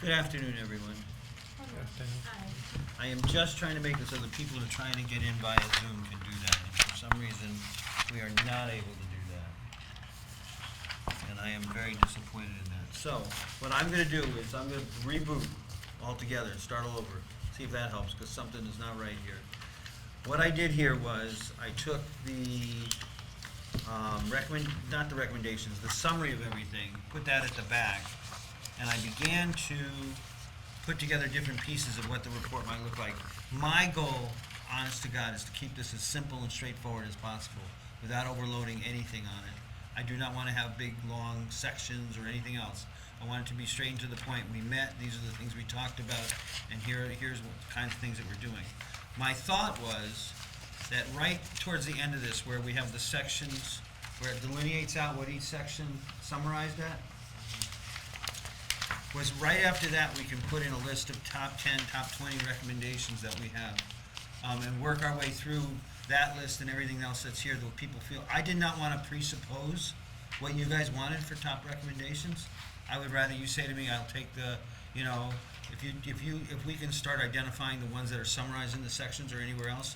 Good afternoon, everyone. I am just trying to make it so the people who are trying to get in via Zoom can do that. And for some reason, we are not able to do that. And I am very disappointed in that. So, what I'm gonna do is I'm gonna reboot altogether and start all over. See if that helps, because something is not right here. What I did here was I took the not the recommendations, the summary of everything, put that at the back, and I began to put together different pieces of what the report might look like. My goal, honest to God, is to keep this as simple and straightforward as possible without overloading anything on it. I do not want to have big, long sections or anything else. I want it to be straight and to the point. We met, these are the things we talked about, and here's what kinds of things that we're doing. My thought was that right towards the end of this, where we have the sections, where it delineates out what each section summarized at, was right after that we can put in a list of top 10, top 20 recommendations that we have, and work our way through that list and everything else that's here that people feel. I did not want to presuppose what you guys wanted for top recommendations. I would rather you say to me, I'll take the, if we can start identifying the ones that are summarized in the sections or anywhere else,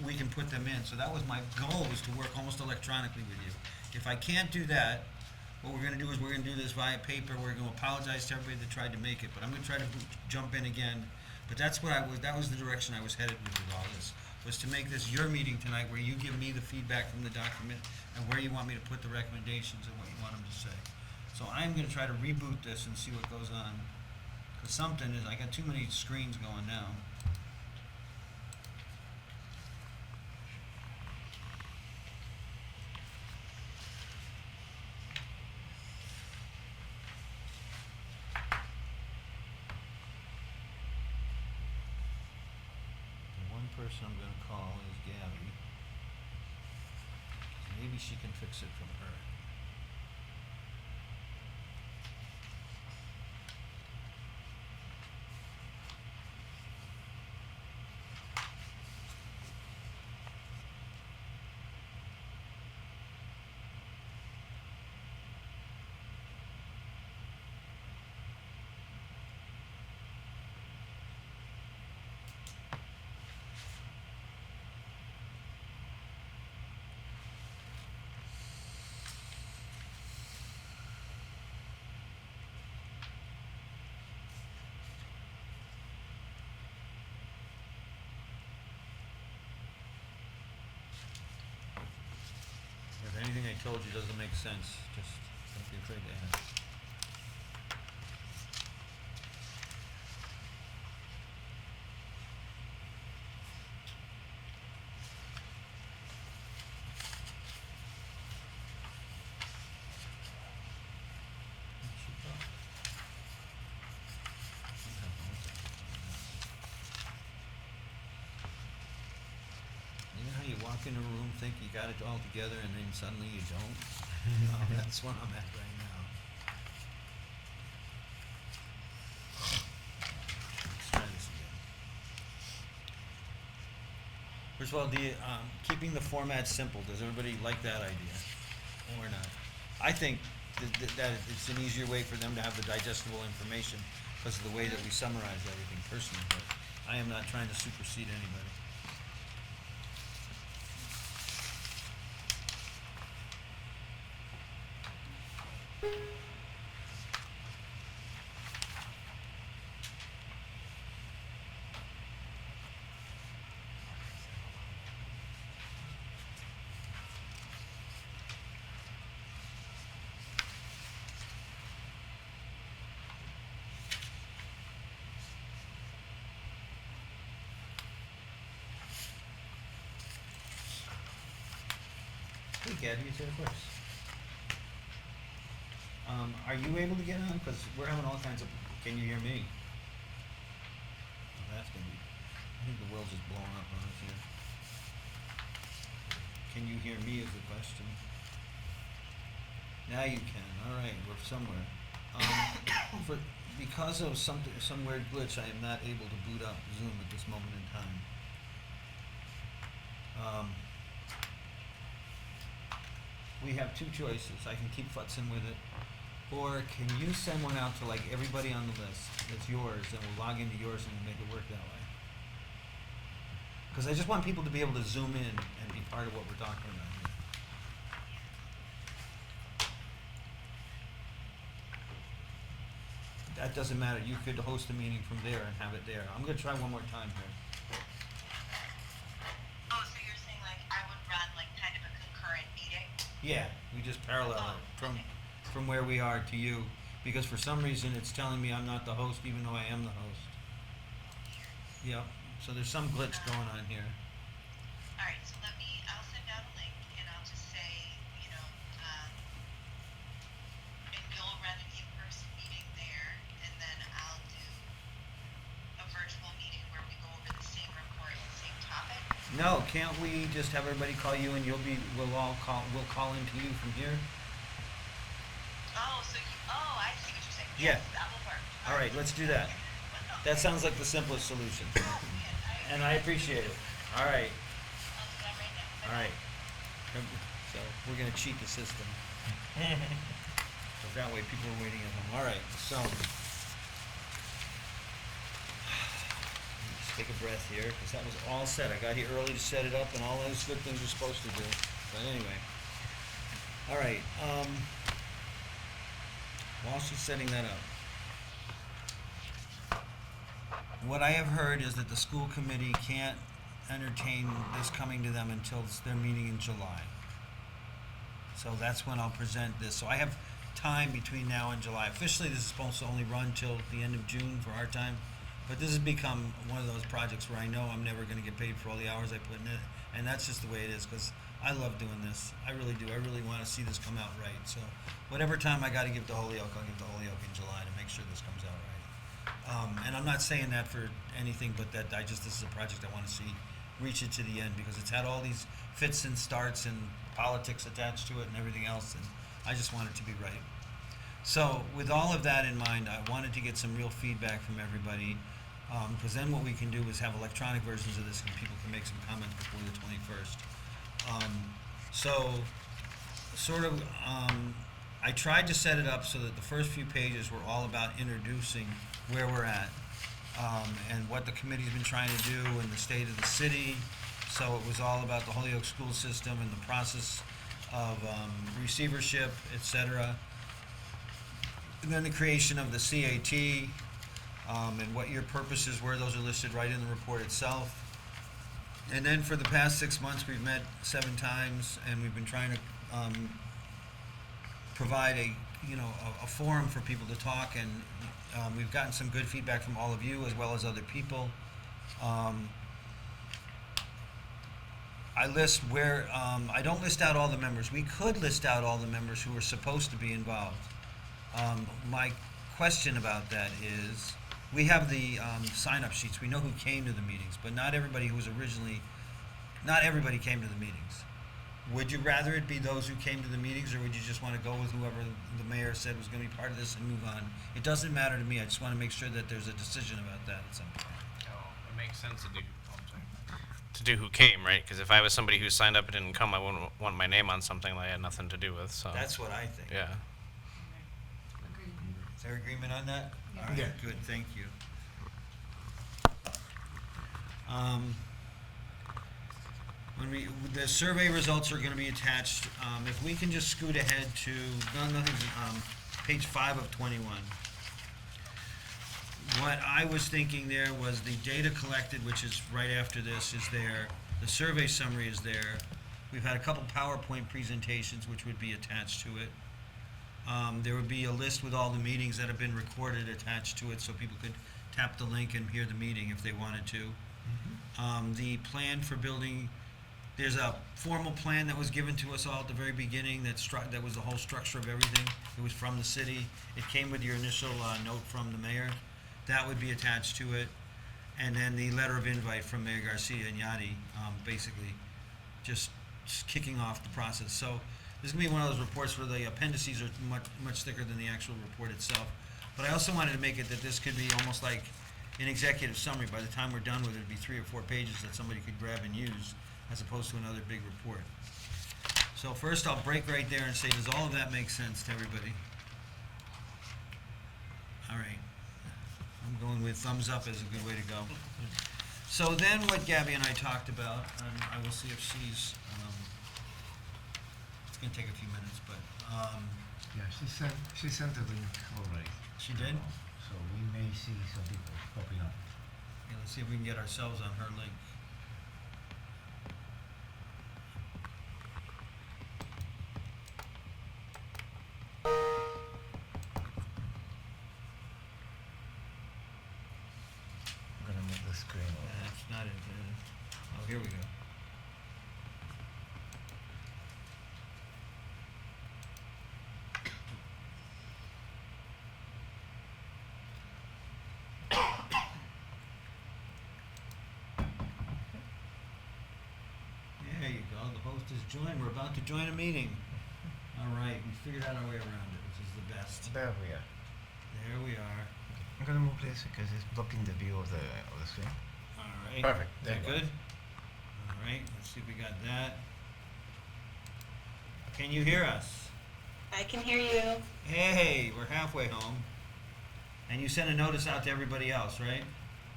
we can put them in. So that was my goal, was to work almost electronically with you. If I can't do that, what we're going to do is we're going to do this via paper. We're going to apologize to everybody that tried to make it, but I'm going to try to jump in again. But that was the direction I was headed with all this, was to make this your meeting tonight, where you give me the feedback from the document and where you want me to put the recommendations and what you want them to say. So I'm going to try to reboot this and see what goes on. Because something is, I got too many screens going now. Person I'm going to call is Gabby. Maybe she can fix it from her. If anything I told you doesn't make sense, just don't be afraid to ask. You know how you walk in a room, think you got it all together, and then suddenly you don't? Well, that's where I'm at right now. Let's try this again. First of all, keeping the format simple, does everybody like that idea? Or not? I think that it's an easier way for them to have the digestible information because of the way that we summarize everything personally, but I am not trying to supersede anybody. Hey, Gabby, it's here first. Are you able to get on? Because we're having all kinds of. Can you hear me? Oh, that's gonna be. I think the world's just blowing up on us here. Can you hear me? Is the question. Now you can. All right, we're somewhere. Because of some weird glitch, I am not able to boot up Zoom at this moment in time. We have two choices. I can keep futzing with it, Or can you send one out to like everybody on the list that's yours, and we'll log into yours and make it work that way? Because I just want people to be able to zoom in and be part of what we're talking about here. That doesn't matter. You could host a meeting from there and have it there. I'm going to try one more time here. Oh, so you're saying like I would run like kind of a concurrent meeting? Yeah, we just parallel it from where we are to you, because for some reason it's telling me I'm not the host even though I am the host. Yep. So there's some glitch going on here. All right, so I'll send out a link and I'll just say, and you'll run an in-person meeting there, and then I'll do a virtual meeting where we go over the same report, the same topic. No, can't we just have everybody call you and we'll call into you from here? Oh, I see what you're saying. Yeah. Yes, that will work. All right, let's do that. That sounds like the simplest solution. And I appreciate it. All right. I'll do that right now. All right. So we're going to cheat the system. So that way people are waiting at home. All right. So just take a breath here, because that was all set. I got here early to set it up and all those good things you're supposed to do. But anyway. All right. While she's setting that up, what I have heard is that the school committee can't entertain this coming to them until their meeting in July. So that's when I'll present this. So I have time between now and July. Officially, this is supposed to only run till the end of June for our time, but this has become one of those projects where I know I'm never going to get paid for all the hours I put in it, and that's just the way it is, because I love doing this. I really do. I really want to see this come out right. So whatever time I got to give to Holyoke, I'll give to Holyoke in July to make sure this comes out right. And I'm not saying that for anything but that this is a project I want to see reach it to the end, because it's had all these fits and starts and politics attached to it and everything else, and I just want it to be right. So with all of that in mind, I wanted to get some real feedback from everybody, because then what we can do is have electronic versions of this and people can make some comments before the 21st. I tried to set it up so that the first few pages were all about introducing where we're at, and what the committee's been trying to do and the state of the city. So it was all about the Holyoke school system and the process of receivership, etc. And then the creation of the CAT, and what your purposes were. Those are listed right in the report itself. And then for the past 6 months, we've met 7 times, and we've been trying to provide a forum for people to talk, and we've gotten some good feedback from all of you as well as other people. I list where I don't list out all the members. We could list out all the members who are supposed to be involved. My question about that is, we have the sign-up sheets. We know who came to the meetings, but not everybody came to the meetings. Would you rather it be those who came to the meetings, or would you just want to go with whoever the mayor said was going to be part of this and move on? It doesn't matter to me. I just want to make sure that there's a decision about that at some point. Oh, it makes sense to do who came, right? Because if I was somebody who signed up and didn't come, I wouldn't want my name on something that I had nothing to do with. So That's what I think. yeah. Is there agreement on that? All right, good, thank you. The survey results are going to be attached. If we can just scoot ahead to page 5 of 21. What I was thinking there was the data collected, which is right after this, is there. The survey summary is there. We've had a couple PowerPoint presentations which would be attached to it. There would be a list with all the meetings that have been recorded attached to it, so people could tap the link and hear the meeting if they wanted to. The plan for building, there's a formal plan that was given to us all at the very beginning that was the whole structure of everything. It was from the city. It came with your initial note from the mayor. That would be attached to it. And then the letter of invite from Mayor Garcia and Yadi, basically just kicking off the process. So this is going to be one of those reports where the appendices are much thicker than the actual report itself. But I also wanted to make it that this could be almost like an executive summary. By the time we're done with it, it'd be 3 or 4 pages that somebody could grab and use, as opposed to another big report. So first I'll break right there and say, does all of that make sense to everybody? I'm going with thumbs up is a good way to go. So then what Gabby and I talked about, and I will see if she's, it's gonna take a few minutes, but, Yeah, she sent the link already. she did? So we may see some people popping up. Yeah, let's see if we can get ourselves on her link. I'm gonna move the screen over. That's not it. Oh, here we go. There you go. The host has joined. We're about to join a meeting. All right, we figured out our way around it, which is the best. There we are. There we are. I'm gonna move this because it's blocking the view of the screen. All right. Perfect. Is There that you go. good? All right. Let's see if we got that. Can you hear us? I can hear you. Hey, we're halfway home. And you sent a notice out to everybody else, right?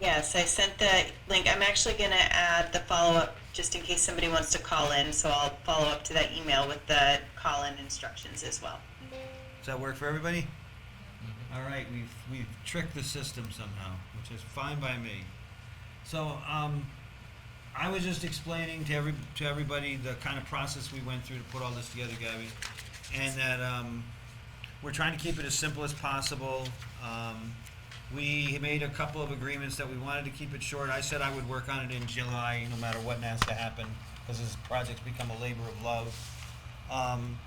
Yes, I sent the link. I'm actually going to add the follow-up just in case somebody wants to call in. So I'll follow up to that email with the call-in instructions as well. Does that work for everybody? All right, we've tricked the system somehow, which is fine by me. So I was just explaining to everybody the kind of process we went through to put all this together, Gabby, and that we're trying to keep it as simple as possible. We made a couple of agreements that we wanted to keep it short. I said I would work on it in July, no matter what has to happen, because this project's become a labor of love.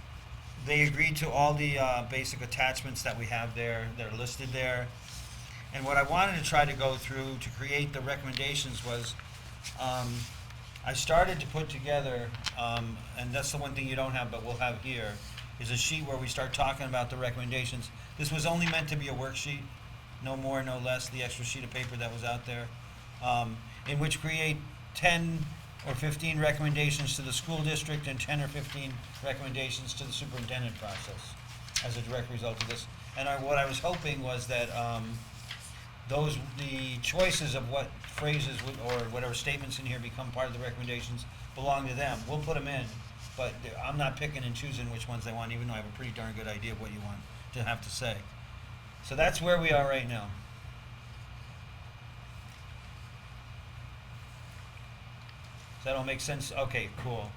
They agreed to all the basic attachments that we have there. They're listed there. And what I wanted to try to go through to create the recommendations was, I started to put together, and that's the one thing you don't have, but we'll have here, is a sheet where we start talking about the recommendations. This was only meant to be a worksheet, no more, no less, the extra sheet of paper that was out there, in which create 10 or 15 recommendations to the school district and 10 or 15 recommendations to the superintendent process as a direct result of this. And what I was hoping was that the choices of what phrases or whatever statements in here become part of the recommendations belong to them. We'll put them in, but I'm not picking and choosing which ones they want, even though I have a pretty darn good idea of what you want to have to say. So that's where we are right now. Does that all make sense? Okay, cool.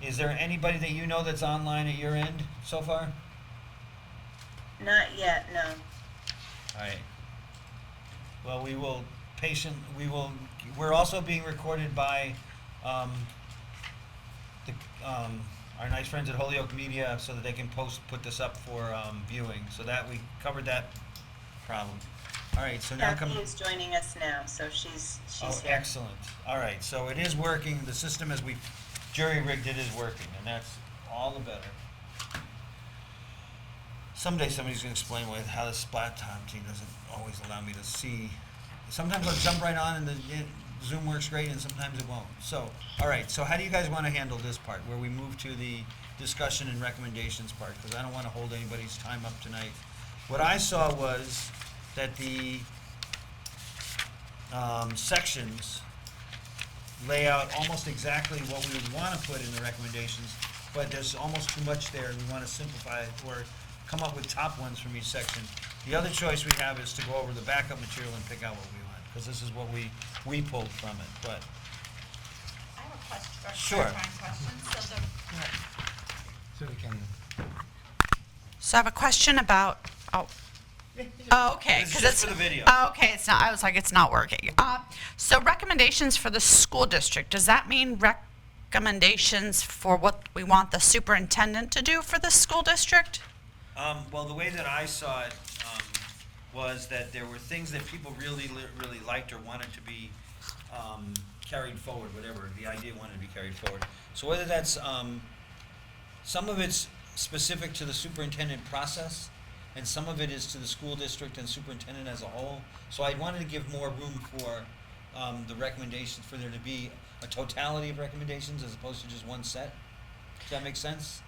Is there anybody that you know that's online at your end so far? Not yet, no. All right. Well, we're also being recorded by our nice friends at Holyoke Media so that they can put this up for viewing. So that we covered that problem. All right, so now Kathy is joining us now, so she's Oh, here. excellent. All right, so it is working. The system as we jury-rigged it is working, and that's all the better. Someday somebody's going to explain how the splat time thing doesn't always allow me to see. Sometimes I'll jump right on and the Zoom works great, and sometimes it won't. So, all right, so how do you guys want to handle this part, where we move to the discussion and recommendations part? Because I don't want to hold anybody's time up tonight. What I saw was that the sections lay out almost exactly what we would want to put in the recommendations, but there's almost too much there, and we want to simplify it or come up with top ones from each section. The other choice we have is to go over the backup material and pick out what we want, because this is what we pulled from it. But I have a question, or Sure. clarifying question. So we can. So I have a question about, okay. This is 'cause just it's for the video. Okay, it's not, I was like, it's not working. So recommendations for the school district, does that mean recommendations for what we want the superintendent to do for the school district? well, the way that I saw it was that there were things that people really liked or wanted to be carried forward, whatever the idea wanted to be carried forward. So whether that's some of it's specific to the superintendent process, and some of it is to the school district and superintendent as a whole. So I wanted to give more room for the recommendations, for there to be a totality of recommendations as opposed to just one set. Does that make sense?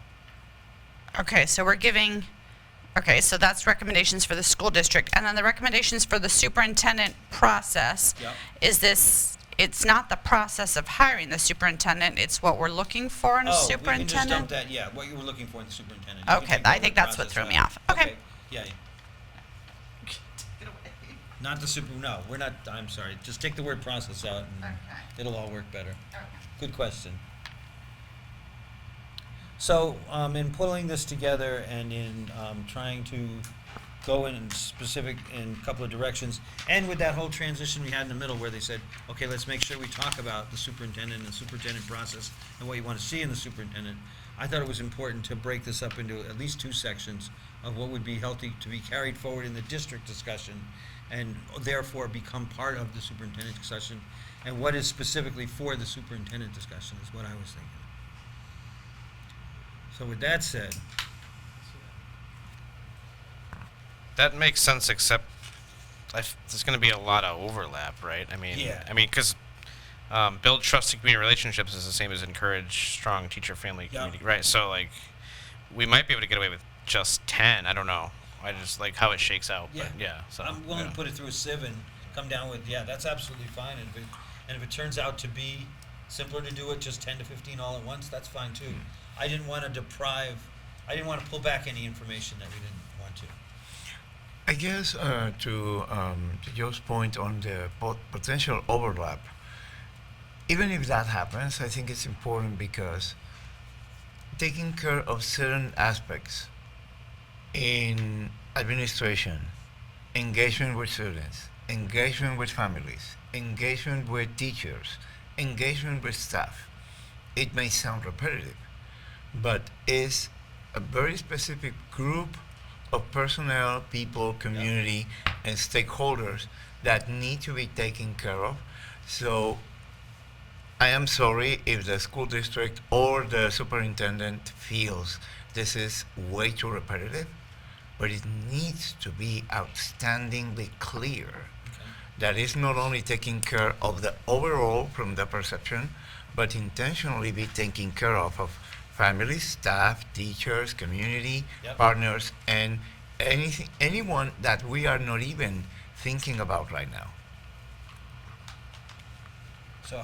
Okay, so we're giving Okay, so that's recommendations for the school district. And then the recommendations for the superintendent process. Yep. Is this, it's not the process of hiring the superintendent, it's what we're looking for in a Oh, we can just dump superintendent? that, yeah, what you were looking for in the superintendent. You can Okay, take I the think word that's what process threw me out. off. Okay. Yeah. Not the super, no, we're not, I'm sorry, just take the word process out and Okay. it'll all work better. Good question. So, in pulling this together and in trying to go in specific in a couple of directions, and with that whole transition we had in the middle where they said, okay, let's make sure we talk about the superintendent and the superintendent process and what you want to see in the superintendent, I thought it was important to break this up into at least two sections of what would be healthy to be carried forward in the district discussion and therefore become part of the superintendent discussion, and what is specifically for the superintendent discussion is what I was thinking. So with that said, That makes sense, except there's going to be a lot of overlap, right? Yeah. Because build trusting community relationships is the same as encourage strong teacher-family Yeah. community, right? So like, we might be able to get away with just 10. I don't know. I just like how it shakes out. yeah, But yeah. So I'm willing yeah. to put it through a sieve and come down with, yeah, that's absolutely fine. And if it turns out to be simpler to do it just 10 to 15 all at once, that's fine too. I didn't want to pull back any information that we didn't want to. I guess to Joe's point on the potential overlap, even if that happens, I think it's important because taking care of certain aspects in administration, engagement with students, engagement with families, engagement with teachers, engagement with staff, it may sound repetitive, but is a very specific group of personnel, people, community, and stakeholders that need to be taken care of. So I am sorry if the school district or the superintendent feels this is way too repetitive, but it needs to be outstandingly clear that is not only taking care of the overall from the perception, but intentionally be taking care of families, staff, teachers, community, Yep. partners, and anyone that we are not even thinking about right now. So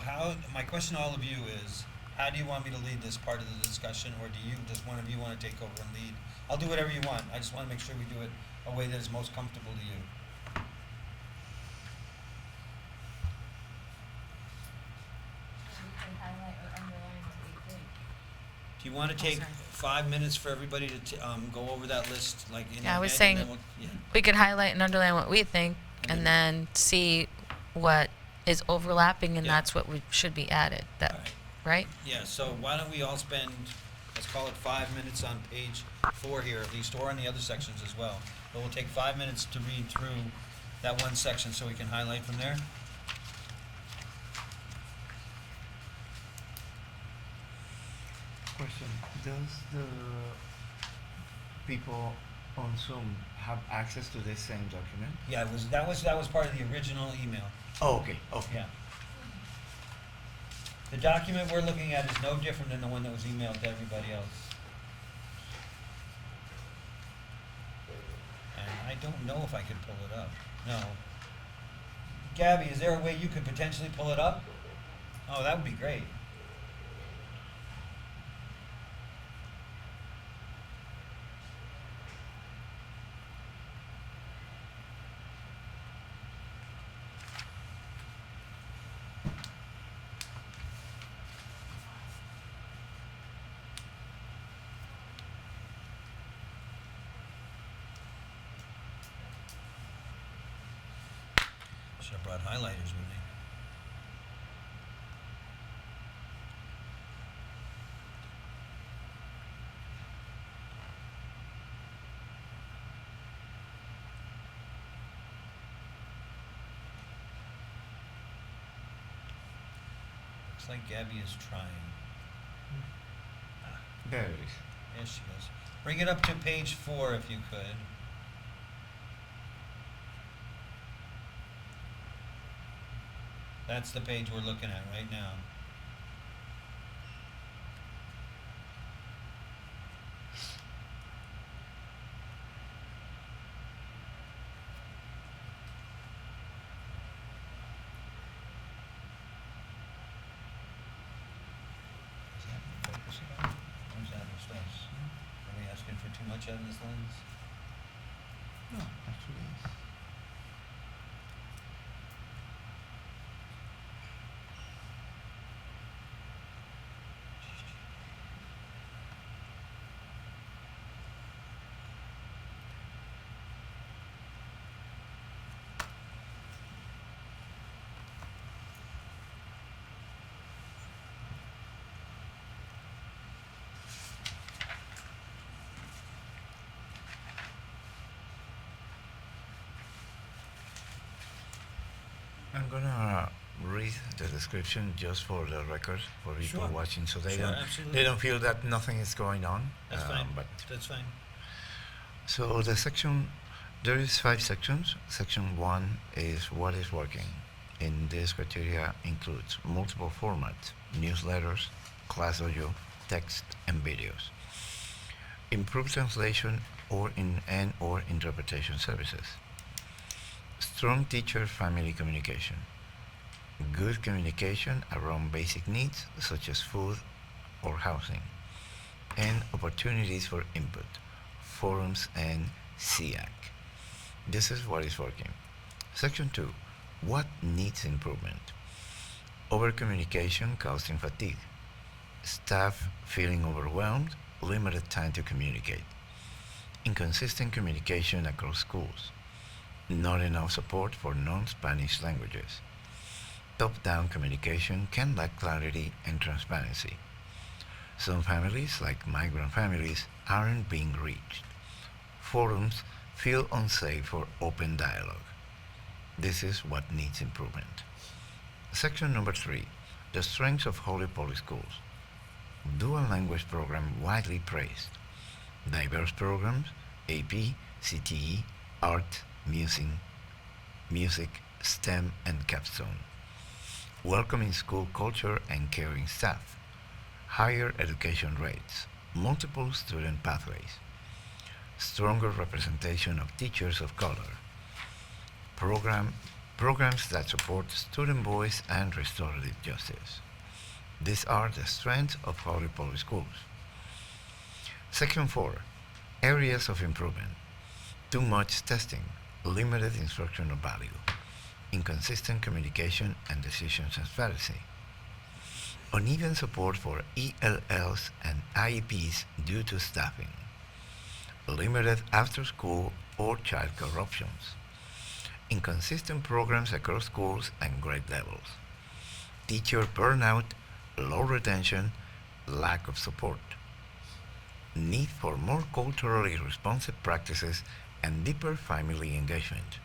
my question to all of you is, how do you want me to lead this part of the discussion, or does one of you want to take over and lead? I'll do whatever you want. I just want to make sure we do it a way that is most comfortable to you. Do you want to take 5 minutes for everybody to go over that list, like in Yeah, I was advance, and saying- then yeah. We could highlight and underline what we think And and then see what is overlapping and Yeah. that's what should be added, All right. right? Yeah, so why don't we all spend, let's call it 5 minutes on page 4 here at least, or on the other sections as well. But we'll take 5 minutes to read through that one section so we can highlight from there. Question, does the people on Zoom have access to this same document? Yeah, that was part of the original email. Oh, okay, okay. Yeah. The document we're looking at is no different than the one that was emailed to everybody else. And I don't know if I could pull it up. No. Gabby, is there a way you could potentially pull it up? Oh, that would be great. Should have brought highlighters with me. Looks like Gabby is trying. There it is. There she goes. Bring it up to page 4 if you could. That's the page we're looking at right now. does. Are we asking for too much out of this lens? No, actually. I'm gonna read the description just for the record for people Sure. watching, so they Sure, don't absolutely. they don't feel that nothing is going on. That's fine. But That's fine. so the section, there is 5 sections. Section 1 is what is working. In this criteria includes multiple formats, newsletters, class audio, text, and videos. Improved translation or interpretation services. Strong teacher-family communication. Good communication around basic needs such as food or housing. And opportunities for input, forums and SEAC. This is what is working. Section 2. What needs improvement? Over communication causing fatigue. Staff feeling overwhelmed, limited time to communicate. Inconsistent communication across schools. Not enough support for non-Spanish languages. Top-down communication can lack clarity and transparency. Some families, like migrant families, aren't being reached. Forums feel unsafe for open dialogue. This is what needs improvement. Section number 3. The strengths of Holyoke Public Schools. Dual language program widely praised. Diverse programs, AP, CTE, art, music, STEM, and capstone. Welcoming school culture and caring staff. Higher education rates. Multiple student pathways. Stronger representation of teachers of color. Programs that support student voice and restorative justice. These are the strengths of Holyoke Public Schools. Section 4. Areas of improvement. Too much testing, limited instructional value, inconsistent communication and decision transparency, uneven support for ELLs and IEPs due to staffing, limited after-school or childcare options, inconsistent programs across schools and grade levels, teacher burnout, low retention, lack of support, need for more culturally responsive practices and deeper family engagement,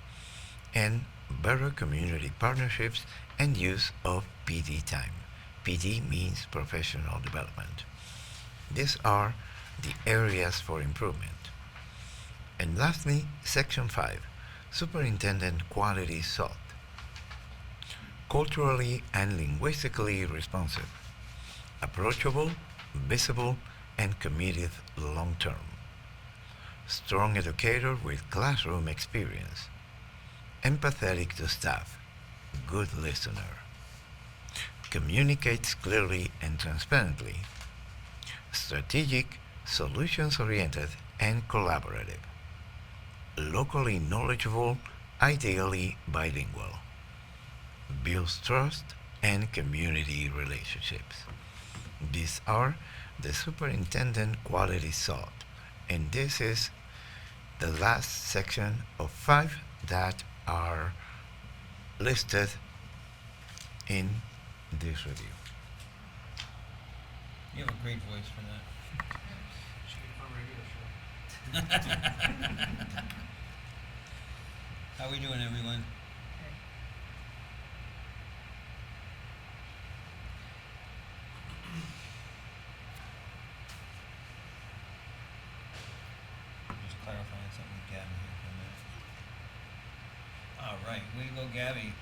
and better community partnerships and use of PD time. PD means professional development. These are the areas for improvement. And lastly, Section 5, Superintendent Quality Sought. Culturally and linguistically responsive, approachable, visible, and committed long-term. Strong educator with classroom experience. Empathetic to staff, good listener. Communicates clearly and transparently. Strategic, solutions-oriented, and collaborative. Locally knowledgeable, ideally bilingual. Builds trust and community relationships. These are the superintendent quality sought, and this is the last section of 5 that are listed in this review. You have a great voice for that. How we doing, everyone? Just clarifying something with Gabby here for a minute. All right, way to go, Gabby.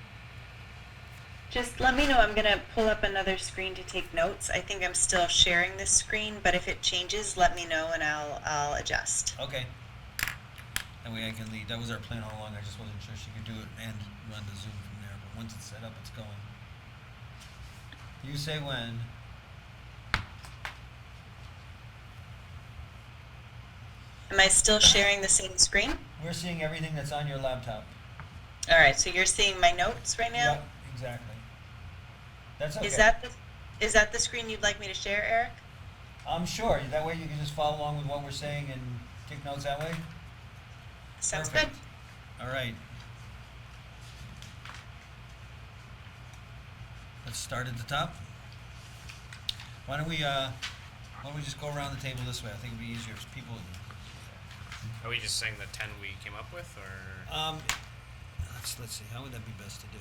Just let me know. I'm gonna pull up another screen to take notes. I think I'm still sharing this screen, but if it changes, let me know and I'll adjust. Okay. That way I can lead. That was our plan all along. I just wasn't sure she could do it and run the Zoom from there. But once it's set up, it's going. You say when. Am I still sharing the same screen? We're seeing everything that's on your laptop. All right, so you're seeing my notes right now? Yep, exactly. That's okay. Is that the screen you'd like me to share, Eric? I'm sure. That way you can just follow along with what we're saying and take notes that way. Sounds Perfect. good. All right. Let's start at the top. Why don't we just go around the table this way? I think it'd be easier if people. Are we just saying the 10 we came up with, or? Let's see. How would that be best to do?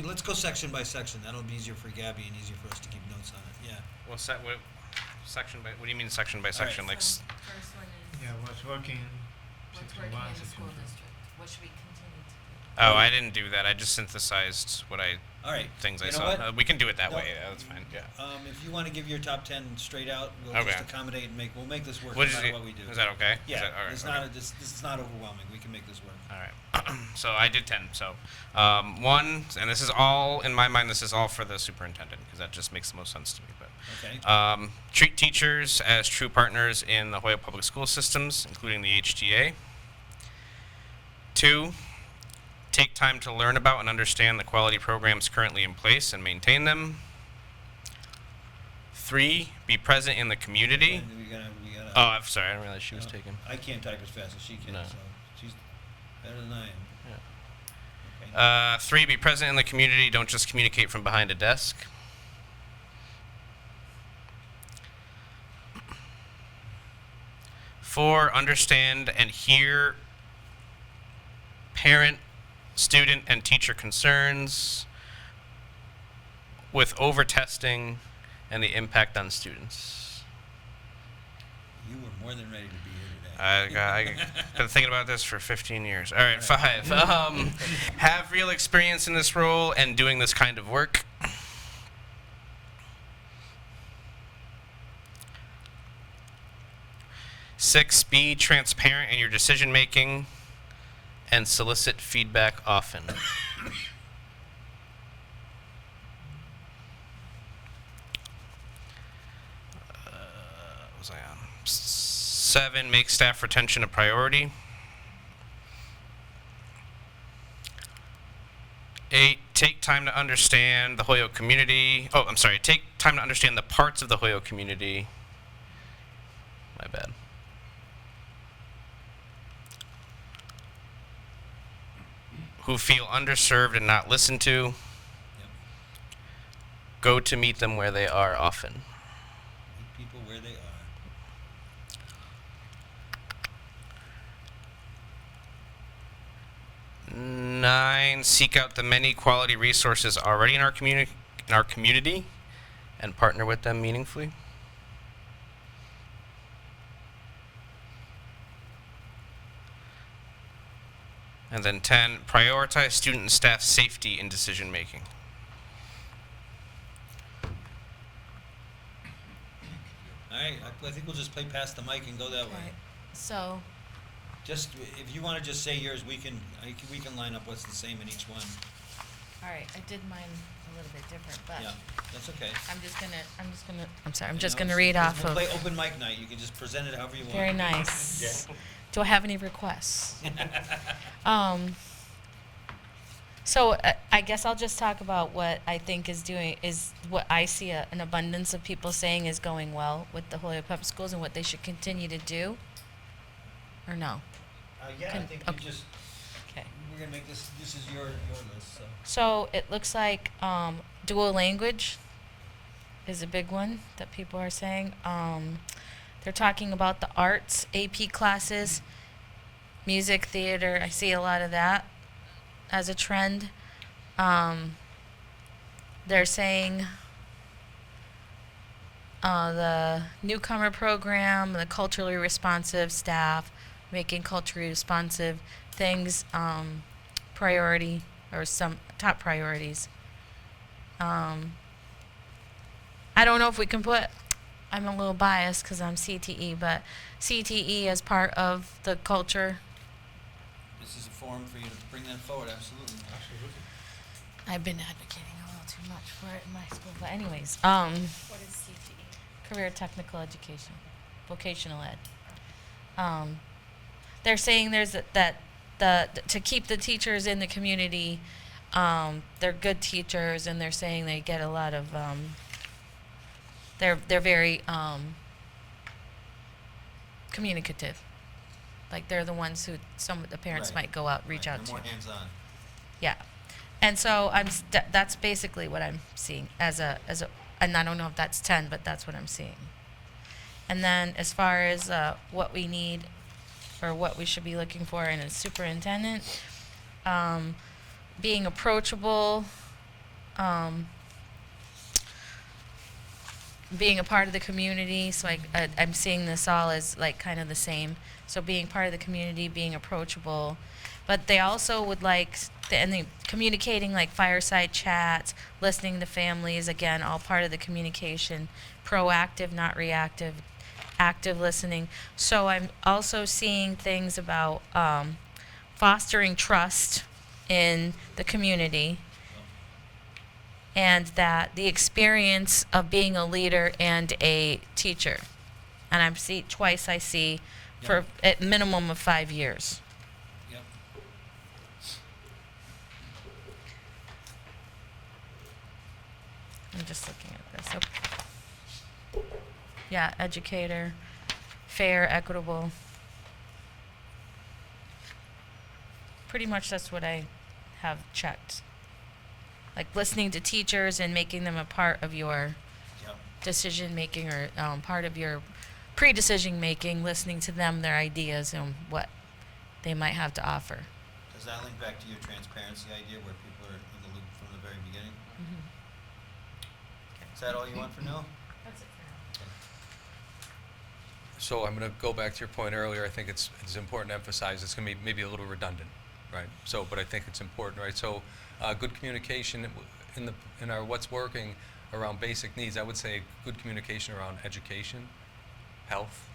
Let's go section by section. That'll be easier for Gabby and easier for us to keep notes on it. Yeah. What section by? What do you mean section by section? right. Like, First one is Yeah, what's working, what's section working one, in the section school two. district. What should we continue to do? oh, I didn't do that. I just synthesized All right. things I You know saw. what? We can do it that No. way. Yeah, that's fine. Yeah. If you want to give your top 10 straight out, we'll Okay. just accommodate and we'll make this work no What is matter it? what we do. Is that okay? Yeah. Is that, all right, It's okay. not this is not overwhelming. We can make this work. All right. So I did 10. So one, and this is all in my mind. This is all for the superintendent because that just makes the most sense to me. But Okay. treat teachers as true partners in the Holyoke public school systems, including the HTA. 2, take time to learn about and understand the quality programs currently in place and maintain them. 3, be present in the community. And we gotta. Oh, I'm sorry. I didn't realize she was No, taking. I can't type as fast as she can, No. so she's better than I am. Yeah. Okay. 3, be present in the community. Don't just communicate from behind a desk. 4, understand and hear parent, student, and teacher concerns with over-testing and the impact on students. You were more than ready to be here today. I've been thinking about this for 15 years. All right, 5, have real experience in this role and doing this kind of work. 6, be transparent in your decision making and solicit feedback often. What was I on? 7, make staff retention a priority. 8, take time to understand the Holyoke community. Oh, I'm sorry. Take time to understand the parts of the Holyoke community. My bad. Who feel underserved and not listened to. Yep. Go to meet them where they are often. Meet people where they are. 9, seek out the many quality resources already in our community and partner with them meaningfully. And then 10, prioritize student and staff safety in decision making. All right. I think we'll just play past the mic and go that way. Okay. So, Just if you want to just say yours, we can line up what's the same in each one. all right, I did mine a little bit different, but Yeah, that's okay. I'm just gonna You just know, gonna read off we'll of. play open mic night. You can just present it however you want. Very nice. Do I have any requests? So I guess I'll just talk about what I think is what I see an abundance of people saying is going well with the Holyoke Public Schools and what they should continue to do. Or no? Yeah, I Can- think okay. you just Okay. we're gonna make this. This is your list. So. So it looks like dual language is a big one that people are saying. They're talking about the arts AP classes, music, theater. I see a lot of that as a trend. They're saying the newcomer program, the culturally responsive staff, making culturally responsive things priority or some top priorities. I don't know if we can put, I'm a little biased because I'm CTE, but CTE as part of the culture. This is a forum for you to bring that forward. Absolutely. I've been advocating a little too much for it in my school, but anyways, What is CTE? career technical education, vocational ed. They're saying to keep the teachers in the community, they're good teachers, and they're saying they get a lot of, they're very communicative. Like they're the ones who some of the parents Right. might go out, reach Right, out to. they're more hands-on. Yeah, and so that's basically what I'm seeing as a, and I don't know if that's 10, but that's what I'm seeing. And then as far as what we need, or what we should be looking for in a superintendent, being approachable, being a part of the community. So I'm seeing this all as like kind of the same. So being part of the community, being approachable, but they also would like, and they communicating like fireside chats, listening to families, again, all part of the communication, proactive, not reactive, active listening. So I'm also seeing things about fostering trust in the community, and that the experience of being a leader and a teacher. And I see twice, I see for at minimum of 5 years. Yep. I'm just looking at this. So, yeah, educator, fair, equitable. Pretty much that's what I have checked. Like listening to teachers and making them a part of your Yep. decision making, or part of your pre-decision making, listening to them, their ideas, and what they might have to offer. Does that link back to your transparency idea where people are in the loop from the very beginning? Is that all you want for now? That's it for now. So I'm going to go back to your point earlier. I think it's important to emphasize it's going to be maybe a little redundant, right? So, but I think it's important, right? So, good communication in our what's working around basic needs. I would say good communication around education, health,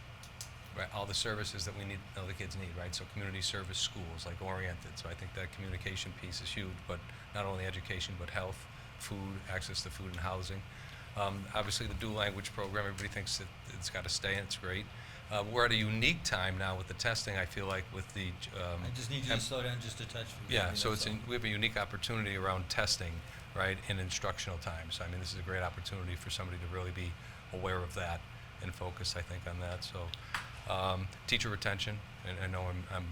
right? All the services that we need, the kids need, right? So, community service schools, like oriented. So, I think that communication piece is huge. But not only education, but health, food, access to food and housing. Obviously, the dual language program, everybody thinks that it's got to stay, and it's great. We're at a unique time now with the testing, I feel like, with the... I just need you to slow down just a touch. For me. Yeah, so That's all. we have a unique opportunity around testing, right, in instructional time. So, I mean, this is a great opportunity for somebody to really be aware of that and focus, I think, on that. So, teacher retention, and I know I'm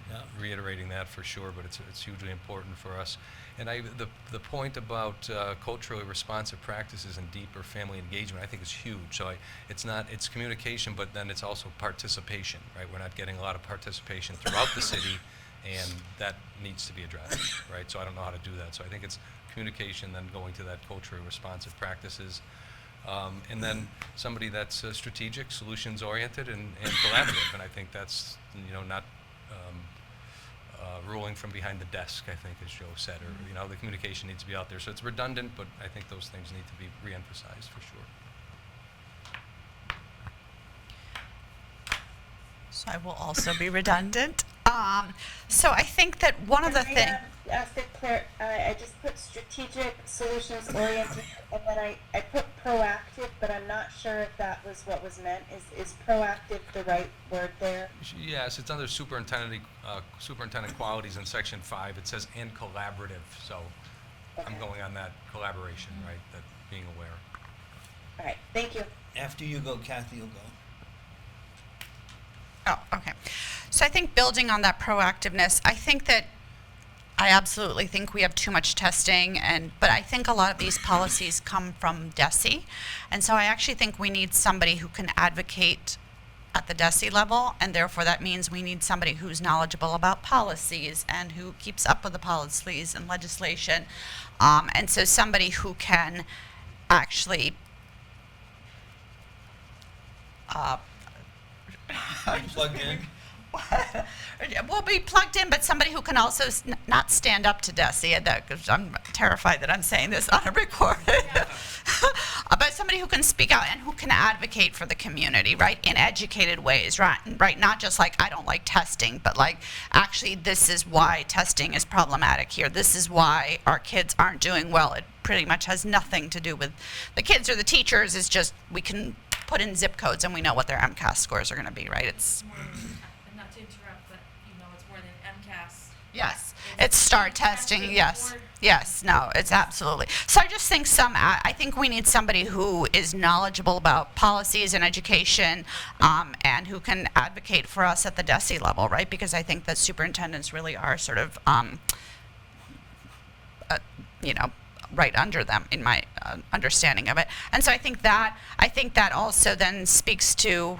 Yeah. reiterating that for sure, but it's hugely important for us. And the point about culturally responsive practices and deeper family engagement, I think is huge. So it's communication, but then it's also participation, right? We're not getting a lot of participation throughout the city, and that needs to be addressed, right? So I don't know how to do that. So I think it's communication, then going to that culturally responsive practices. And then somebody that's strategic, solutions-oriented, and collaborative. And I think that's, not ruling from behind the desk, I think, as Joe said, or, the communication needs to be out there. So it's redundant, but I think those things need to be re-emphasized for sure. So I will also be redundant. So I think that one of the things. Ask it, Claire, I just put strategic, solutions oriented, and then I put proactive, but I'm not sure if that was what was meant. Is proactive the right word there? Yes, it's under superintendent qualities in section 5. It says and collaborative, so Okay. I'm going on that collaboration, right, that being aware. All right, thank you. After you go, Kathy will go. Oh, okay. So I think building on that proactiveness, I absolutely think we have too much testing, but I think a lot of these policies come from DESE. And so I actually think we need somebody who can advocate at the DESE level, and therefore that means we need somebody who's knowledgeable about policies and who keeps up with the policies and legislation. And so somebody who can actually Plugged in. will be plugged in, but somebody who can also not stand up to DESE, because I'm terrified that I'm saying this on a recorded. But somebody who can speak out and who can advocate for the community, right, in educated ways, right? Not just like, I don't like testing, but like, actually, this is why testing is problematic here. This is why our kids aren't doing well. It pretty much has nothing to do with the kids or the teachers. It's just we can put in zip codes and we know what their MCAS scores are going to be, right? It's Not to interrupt, but it's more than MCAS. yes, it's STAR testing. Yes, yes, no, it's absolutely. So I just think I think we need somebody who is knowledgeable about policies and education, and who can advocate for us at the DESE level, right? Because I think that superintendents really are sort of, right under them in my understanding of it. And so I think that also then speaks to,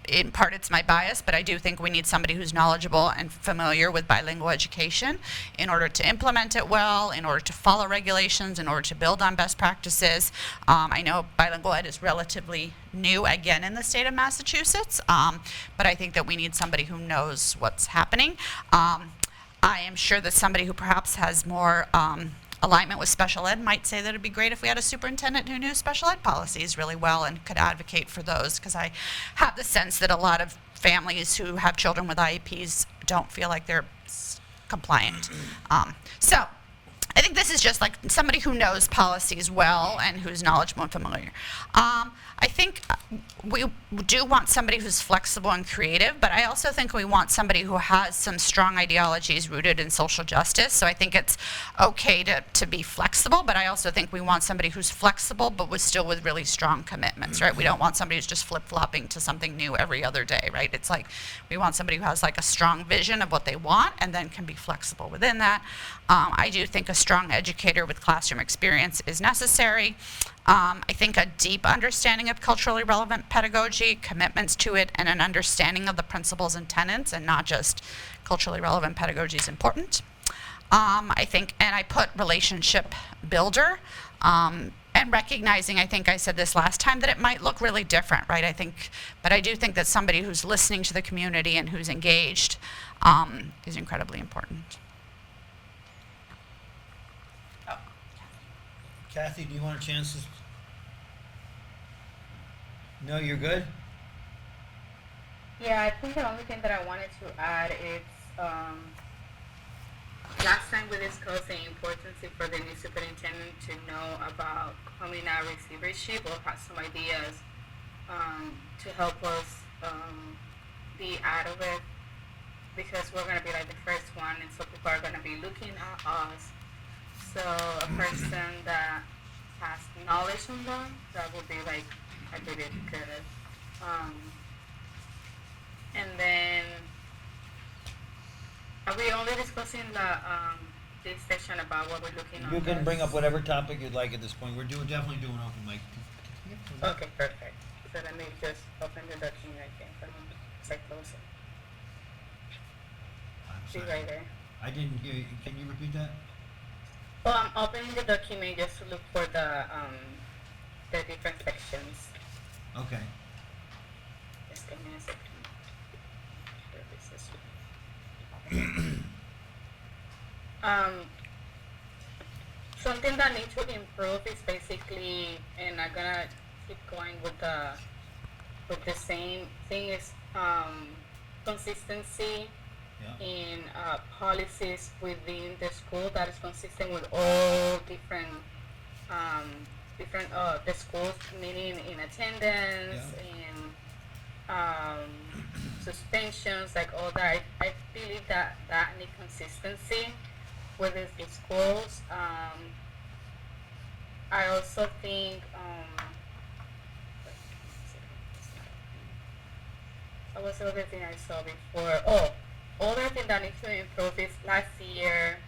in part it's my bias, but I do think we need somebody who's knowledgeable and familiar with bilingual education in order to implement it well, in order to follow regulations, in order to build on best practices. I know bilingual ed is relatively new again in the state of Massachusetts, but I think that we need somebody who knows what's happening. I am sure that somebody who perhaps has more alignment with special ed might say that it'd be great if we had a superintendent who knew special ed policies really well and could advocate for those, because I have the sense that a lot of families who have children with IEPs don't feel like they're compliant. So I think this is just like somebody who knows policies well and who's knowledgeable and familiar. I think we do want somebody who's flexible and creative, but I also think we want somebody who has some strong ideologies rooted in social justice. So I think it's okay to be flexible, but I also think we want somebody who's flexible but still with really strong commitments, right? We don't want somebody who's just flip-flopping to something new every other day, right? It's like we want somebody who has like a strong vision of what they want and then can be flexible within that. I do think a strong educator with classroom experience is necessary. I think a deep understanding of culturally relevant pedagogy, commitments to it, and an understanding of the principles and tenets, and not just culturally relevant pedagogy is important. I think, and I put relationship builder, and recognizing, I think I said this last time, that it might look really different, right? But I do think that somebody who's listening to the community and who's engaged is incredibly important. Kathy, do you want a chance to? No, you're good? Yeah, I think the only thing that I wanted to add is, last time we discussed the importance for the new superintendent to know about coming out receivership or have some ideas to help us be out of it, because we're going to be like the first one, and so people are going to be looking at us. So a person that has knowledge on them, that would be like I believe good. And then are we only discussing this session about what we're looking at? You can bring up whatever topic you'd like at this point. We're definitely doing open mic. Okay, perfect. So let me just open the document again. It's close it. I'm See sorry. right there. I didn't hear you. Can you repeat that? Well, I'm opening the document just to look for the different sections. Okay. Just give me a second. Something that needs to improve is basically, and I'm gonna keep going with the same thing, is consistency Yeah. in policies within the school that is consistent with all different the schools, meaning in attendance, in suspensions, like all that. I believe that need consistency within the schools. I also think what was the other thing I saw before? Oh, other thing that needs to improve is last year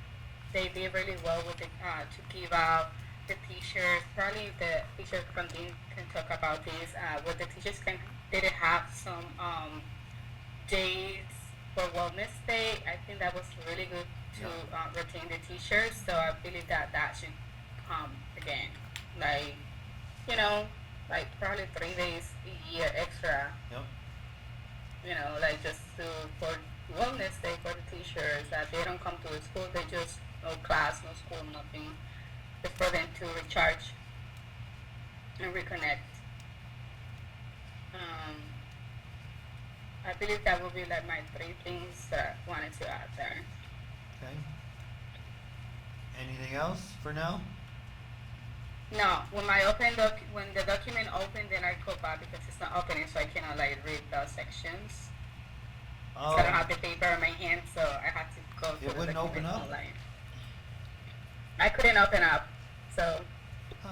they did really well with the to give out the teachers. Probably the teachers from Dean can talk about this. Where the teachers did have some days for Wellness Day. I think that was really good to retain the teachers. So I believe that should come again. Like, like probably 3 days a year extra. Yep. Like just for Wellness Day for the teachers, that they don't come to the school, they just no class, no school, nothing. Just for them to recharge and reconnect. I believe that would be like my 3 things that I wanted to add there. Okay. Anything else for now? No, when the document opened, then I go back because it's not opening, so I cannot like read the sections. So I don't have the paper in my hand, so I had to go It through the wouldn't open document up? online. I couldn't open up, so Huh.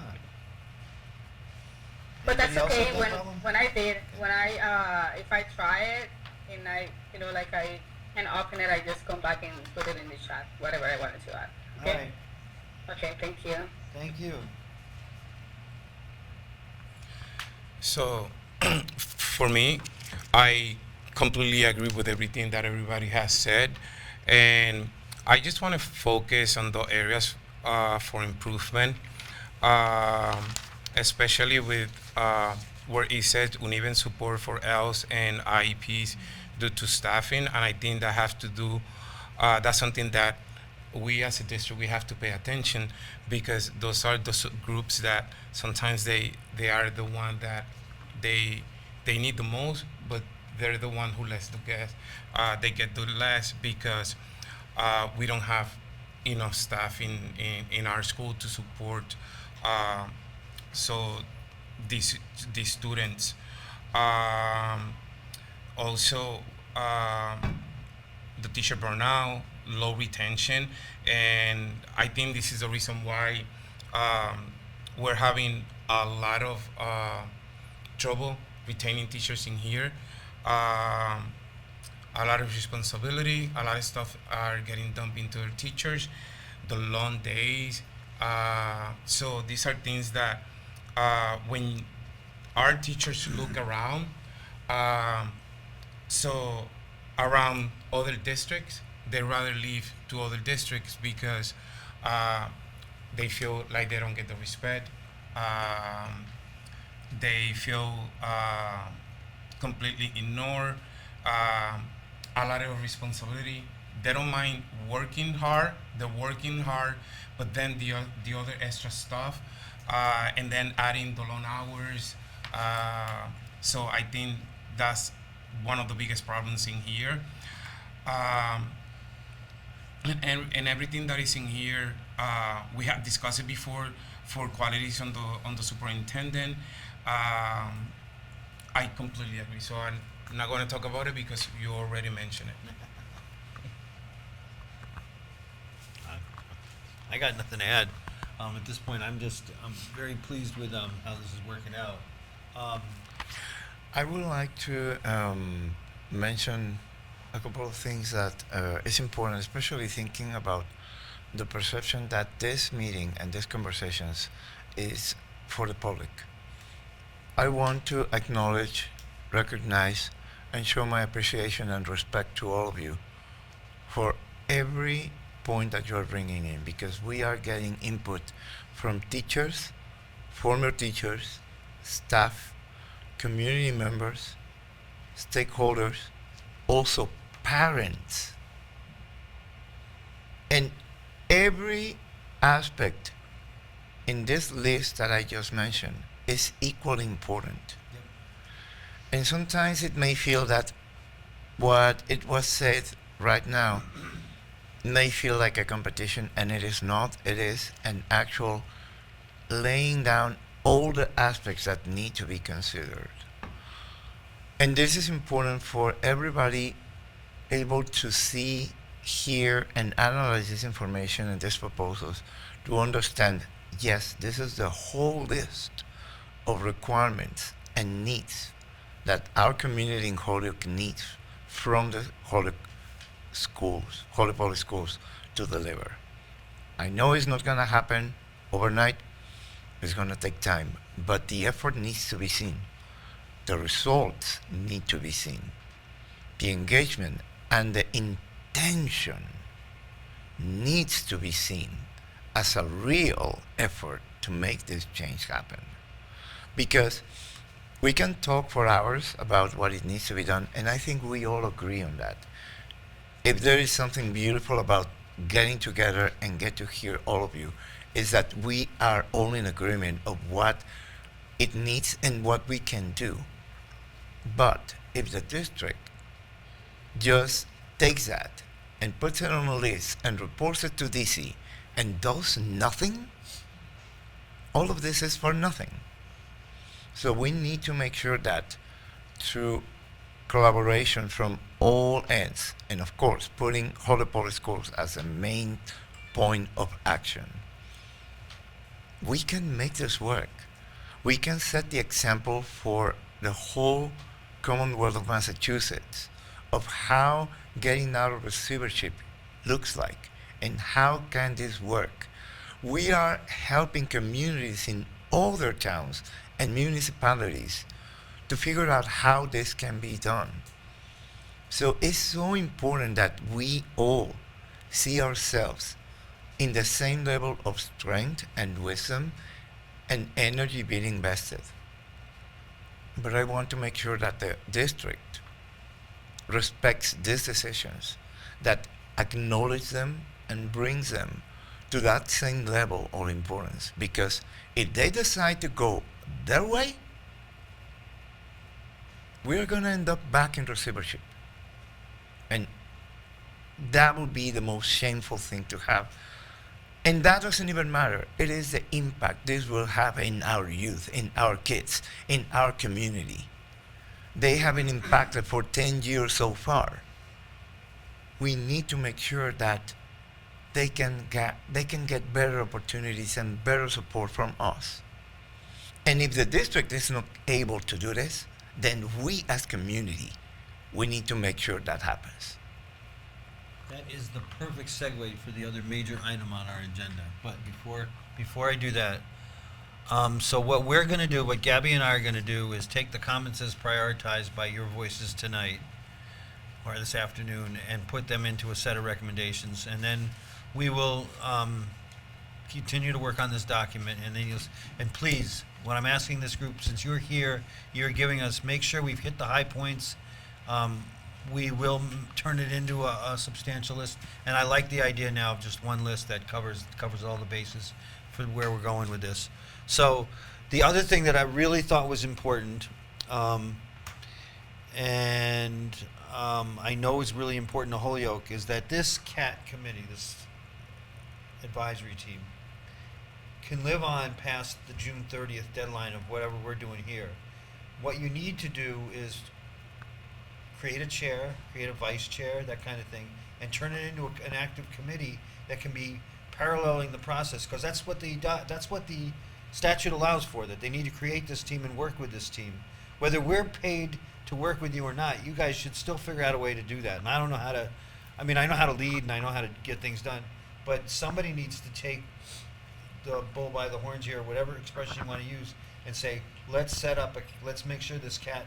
but that's Anybody else okay. have that problem? When I if I try it and I like I can open it, I just come back and put it in the chat, whatever I wanted to add. All Okay. right, Okay. Thank you. thank you. So, for me, I completely agree with everything that everybody has said, and I just want to focus on the areas for improvement, um, especially with where it says uneven support for Ls and IEPs due to staffing, and I think that has to do. That's something that we as a district we have to pay attention because those are those groups that sometimes they are the one that they they need the most, but they're the one who lets the gas. They get the less because we don't have enough staff in our school to support uh, so these students. Um, Also, the teacher burnout, low retention, and I think this is the reason why we're having a lot of trouble retaining teachers in here. Um, a lot of responsibility, a lot of stuff are getting dumped into the teachers, the long days. So these are things that when our teachers look around, um, so around other districts, they rather leave to other districts because uh, they feel like they don't get the respect. Um, they feel completely ignored, a lot of responsibility. They don't mind working hard. They're working hard, but then the other extra stuff, and then adding the long hours. So I think that's one of the biggest problems in here. Um, and everything that is in here, we have discussed it before for qualities on the superintendent. I completely agree. So I'm not going to talk about it because you already mentioned it. I got nothing to add. At this point, I'm very pleased with how this is working out. I would like to mention a couple of things that is important, especially thinking about the perception that this meeting and these conversations is for the public. I want to acknowledge, recognize, and show my appreciation and respect to all of you for every point that you are bringing in, because we are getting input from teachers, former teachers, staff, community members, stakeholders, also parents. And every aspect in this list that I just mentioned is equally important. Yep. And sometimes it may feel that what it was said right now may feel like a competition, and it is not. It is an actual laying down all the aspects that need to be considered. And this is important for everybody able to see, hear, and analyze this information and these proposals to understand, yes, this is the whole list of requirements and needs that our community in Holyoke needs from the Holyoke schools, Holyoke Public Schools, to deliver. I know it's not going to happen overnight. It's going to take time, but the effort needs to be seen. The results need to be seen. The engagement and the intention needs to be seen as a real effort to make this change happen. Because we can talk for hours about what it needs to be done, and I think we all agree on that. If there is something beautiful about getting together and get to hear all of you, is that we are all in agreement of what it needs and what we can do. But if the district just takes that and puts it on a list and reports it to DC and does nothing, all of this is for nothing. So we need to make sure that through collaboration from all ends, and of course, putting Holyoke Public Schools as a main point of action, we can make this work. We can set the example for the whole Commonwealth of Massachusetts of how getting out of receivership looks like and how can this work. We are helping communities in other towns and municipalities to figure out how this can be done. So it's so important that we all see ourselves in the same level of strength and wisdom and energy being invested. But I want to make sure that the district respects these decisions, that acknowledge them and brings them to that same level of importance. Because if they decide to go their way, we're going to end up back in receivership. And that would be the most shameful thing to have. And that doesn't even matter. It is the impact this will have in our youth, in our kids, in our community. They have been impacted for 10 years so far. We need to make sure that they can get better opportunities and better support from us. And if the district is not able to do this, then we as community, we need to make sure that happens. That is the perfect segue for the other major item on our agenda. But before I do that, so what we're going to do, what Gabby and I are going to do, is take the comments as prioritized by your voices tonight or this afternoon and put them into a set of recommendations, and then we will continue to work on this document. And then and please, what I'm asking this group, since you're here, you're giving us, make sure we've hit the high points. We will turn it into a substantial list, and I like the idea now of just one list that covers all the bases for where we're going with this. So the other thing that I really thought was important, and I know is really important to Holyoke, is that this CAT committee, this advisory team, can live on past the June 30th deadline of whatever we're doing here. What you need to do is create a chair, create a vice chair, that kind of thing, and turn it into an active committee that can be paralleling the process, because that's what the statute allows for, that they need to create this team and work with this team. Whether we're paid to work with you or not, you guys should still figure out a way to do that. And I don't know how to, I mean, I know how to lead and I know how to get things done, but somebody needs to take the bull by the horns here, or whatever expression you want to use, and say, let's make sure this CAT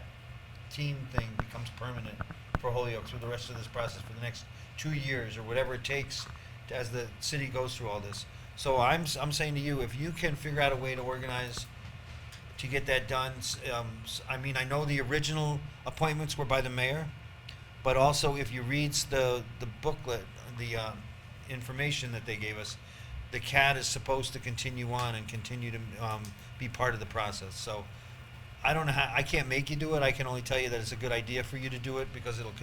team thing becomes permanent for Holyoke through the rest of this process for the next 2 years or whatever it takes as the city goes through all this. So I'm saying to you, if you can figure out a way to organize to get that done, I mean, I know the original appointments were by the mayor, but also if you read the booklet, the information that they gave us, the CAT is supposed to continue on and continue to be part of the process. So I don't know how, I can't make you do it. I can only tell you that it's a good idea for you to do it because it'll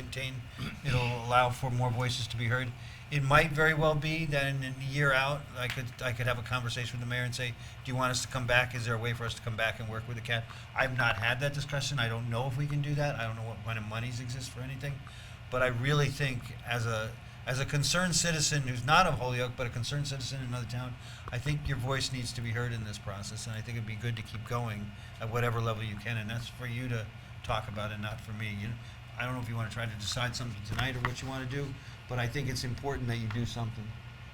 allow for more voices to be heard. It might very well be that in a year out, I could have a conversation with the mayor and say, do you want us to come back? Is there a way for us to come back and work with the CAT? I've not had that discussion. I don't know if we can do that. I don't know what kind of monies exist for anything. But I really think as a concerned citizen who's not of Holyoke, but a concerned citizen in another town, I think your voice needs to be heard in this process, and I think it'd be good to keep going at whatever level you can, and that's for you to talk about and not for me. I don't know if you want to try to decide something tonight or what you want to do, but I think it's important that you do something,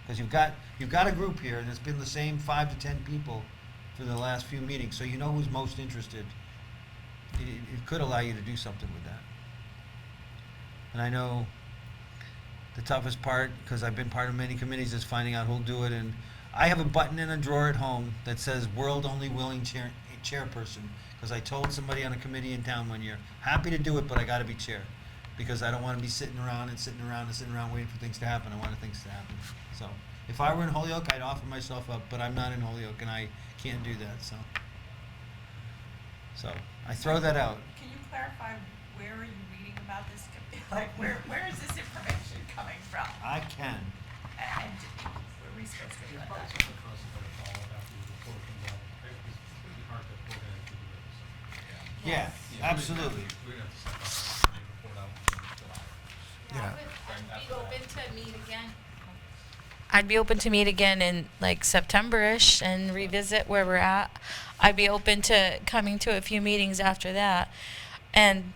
because you've got a group here, and it's been the same 5 to 10 people for the last few meetings, so you know who's most interested. It could allow you to do something with that. And I know the toughest part, because I've been part of many committees, is finding out who'll do it. And I have a button in a drawer at home that says world only willing chairperson, because I told somebody on a committee in town one year, happy to do it, but I got to be chair, because I don't want to be sitting around waiting for things to happen. I want things to happen. So if I were in Holyoke, I'd offer myself up, but I'm not in Holyoke and I can't do that. So I throw that out. Can you clarify where are you reading about this? Like, where is this information coming from? I can. And where are we supposed to do that? part that we're gonna have to do it this summer. Yeah, absolutely. We're gonna have to send out a report out in July. Yeah. I'd be open to meet again. I'd be open to meet again in like September-ish and revisit where we're at. I'd be open to coming to a few meetings after that. And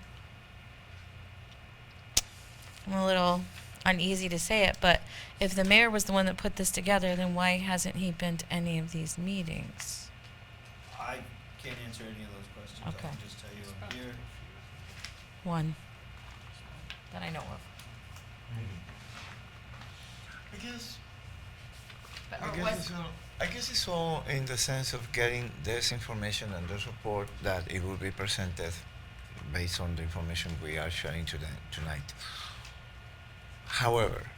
I'm a little uneasy to say it, but if the mayor was the one that put this together, then why hasn't he been to any of these meetings? I can't answer any of those questions. I Okay. can just tell you I'm here. One that I know of. I guess it's all in the sense of getting this information and this report that it will be presented based on the information we are sharing tonight. However,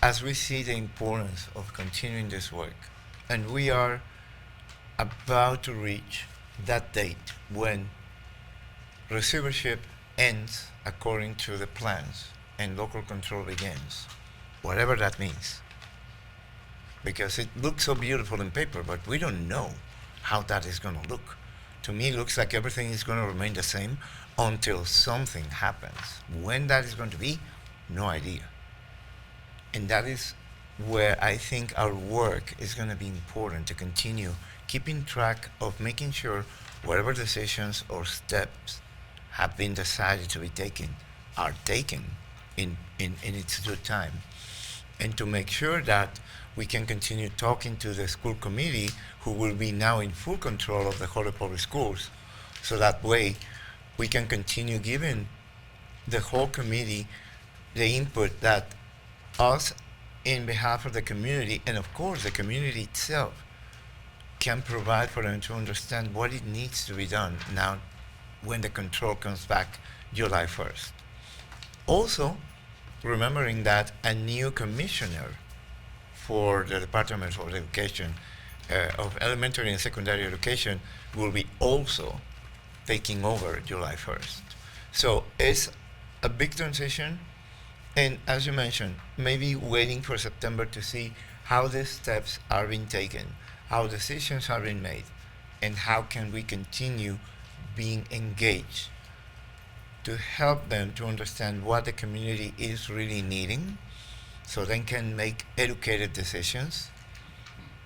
as we see the importance of continuing this work, and we are about to reach that date when receivership ends according to the plans and local control begins, whatever that means. Because it looks so beautiful in paper, but we don't know how that is going to look. To me, it looks like everything is going to remain the same until something happens. When that is going to be, no idea. And that is where I think our work is going to be important, to continue keeping track of making sure whatever decisions or steps have been decided to be taken are taken in its due time. And to make sure that we can continue talking to the school committee, who will be now in full control of the Holyoke Public Schools. So that way we can continue giving the whole committee the input that us, in behalf of the community, and of course the community itself, can provide for them to understand what it needs to be done now when the control comes back July 1st. Also, remembering that a new commissioner for the Department of Education, of Elementary and Secondary Education, will be also taking over July 1st. So it's a big transition, and as you mentioned, maybe waiting for September to see how these steps are being taken, how decisions are being made, and how can we continue being engaged to help them to understand what the community is really needing, so they can make educated decisions.